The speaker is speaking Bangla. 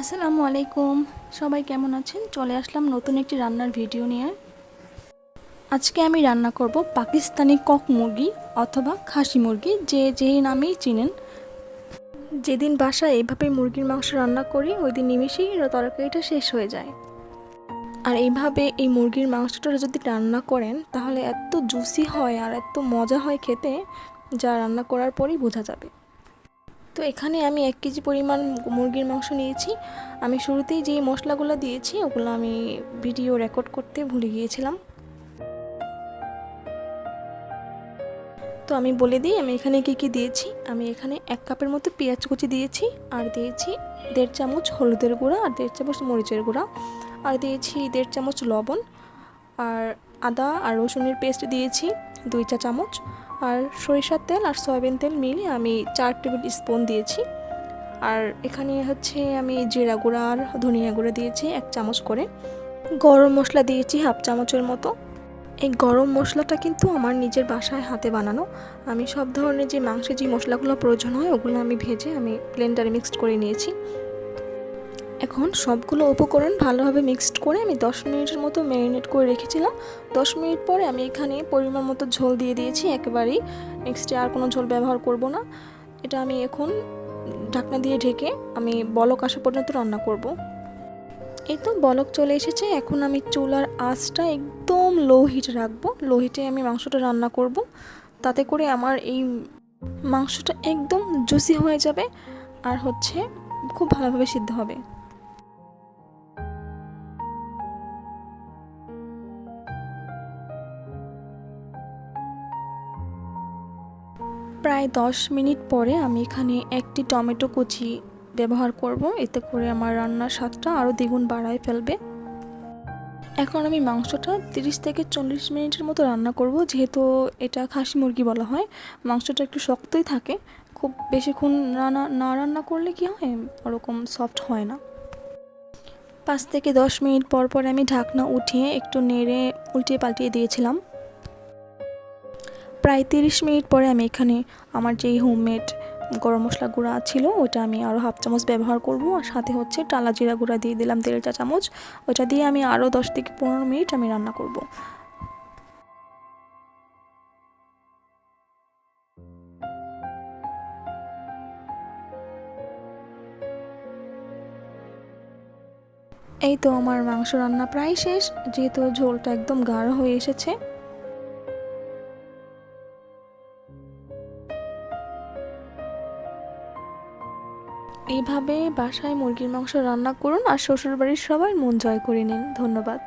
আসসালামু আলাইকুম। সবাই কেমন আছেন? চলে আসলাম নতুন একটি রান্নার ভিডিও নিয়ে। আজকে আমি রান্না করব পাকিস্তানি কক মুরগি অথবা খাসি মুরগি, যে যেই নামেই চিনেন। যেদিন বাসায় এইভাবে মুরগির মাংস রান্না করি ওই দিন নিমেষেই তরকারিটা শেষ হয়ে যায়। আর এইভাবে এই মুরগির মাংসটা যদি রান্না করেন তাহলে এত জুসি হয় আর এত মজা হয় খেতে, যা রান্না করার পরেই বোঝা যাবে। তো এখানে আমি 1 কেজি পরিমাণ মুরগির মাংস নিয়েছি। আমি শুরুতেই যেই মশলাগুলো দিয়েছি ওগুলো আমি ভিডিও রেকর্ড করতে ভুলে গিয়েছিলাম। তো আমি বলে দিই আমি এখানে কি দিয়েছি। আমি এখানে 1 কাপের মতো পেঁয়াজ কুচি দিয়েছি, আর দিয়েছি 1.5 চামচ হলুদের গুঁড়া, আর 1.5 চামচ মরিচের গুঁড়া, আর দিয়েছি 1.5 চামচ লবণ, আর আদা আর রসুনের পেস্ট দিয়েছি 2 চা চামচ, আর সরিষার তেল আর সয়াবিন তেল মিলে আমি 4 টেবিল স্পুন দিয়েছি। আর এখানে হচ্ছে আমি জিরা গুঁড়া আর ধনিয়া গুঁড়া দিয়েছি 1 চামচ করে। গরম মশলা দিয়েছি 1/2 চামচের মতো। এই গরম মশলাটা কিন্তু আমার নিজের বাসায় হাতে বানানো। আমি সব ধরনের যে মাংসে যে মশলাগুলো প্রয়োজন হয় ওগুলো আমি ভেজে ব্লেন্ডারে মিক্সড করে নিয়েছি। এখন সবগুলো উপকরণ ভালোভাবে মিক্সড করে আমি 10 মিনিটের মতো ম্যারিনেট করে রেখেছিলাম। 10 মিনিট পরে আমি এখানে পরিমাণ মতো ঝোল দিয়ে দিয়েছি, একেবারেই নেক্সটে আর কোনো ঝোল ব্যবহার করব না। এটা আমি এখন ঢাকনা দিয়ে ঢেকে আমি বলক আসা পর্যন্ত রান্না করব। এই তো বলক চলে এসেছে। এখন আমি চুলার আঁচটা একদম লো হিটে রাখবো। লো হিটে আমি মাংসটা রান্না করব, তাতে করে আমার এই মাংসটা একদম জুসি হয়ে যাবে আর হচ্ছে খুব ভালোভাবে সিদ্ধ হবে। প্রায় 10 মিনিট পরে আমি এখানে একটি টমেটো কুচি ব্যবহার করব, এতে করে আমার রান্নার স্বাদটা আরও দ্বিগুণ বাড়ায় ফেলবে। এখন আমি মাংসটা 30 থেকে 40 মিনিটের মতো রান্না করব। যেহেতু এটা খাসি মুরগি বলা হয়, মাংসটা একটু শক্তই থাকে। খুব বেশিক্ষণ না রান্না করলে কি হয়, ওরকম সফট হয় না। 5 থেকে 10 মিনিট পর পর আমি ঢাকনা উঠিয়ে একটু নেড়ে উল্টিয়ে পাল্টিয়ে দিয়েছিলাম। প্রায় 30 মিনিট পরে আমি এখানে আমার যেই হোমমেড গরম মশলা গুঁড়া ছিল ওটা আমি আরও 1/2 চামচ ব্যবহার করব, আর সাথে হচ্ছে টালা জিরা গুঁড়া দিয়ে দিলাম 1.5 চা চামচ। ওটা দিয়ে আমি আরও 10 থেকে 15 মিনিট আমি রান্না করব। এই তো আমার মাংস রান্না প্রায় শেষ, যেহেতু ঝোলটা একদম গাঢ় হয়ে এসেছে। এইভাবে বাসায় মুরগির মাংস রান্না করুন আর শ্বশুরবাড়ির সবাই মন জয় করে নিন। ধন্যবাদ।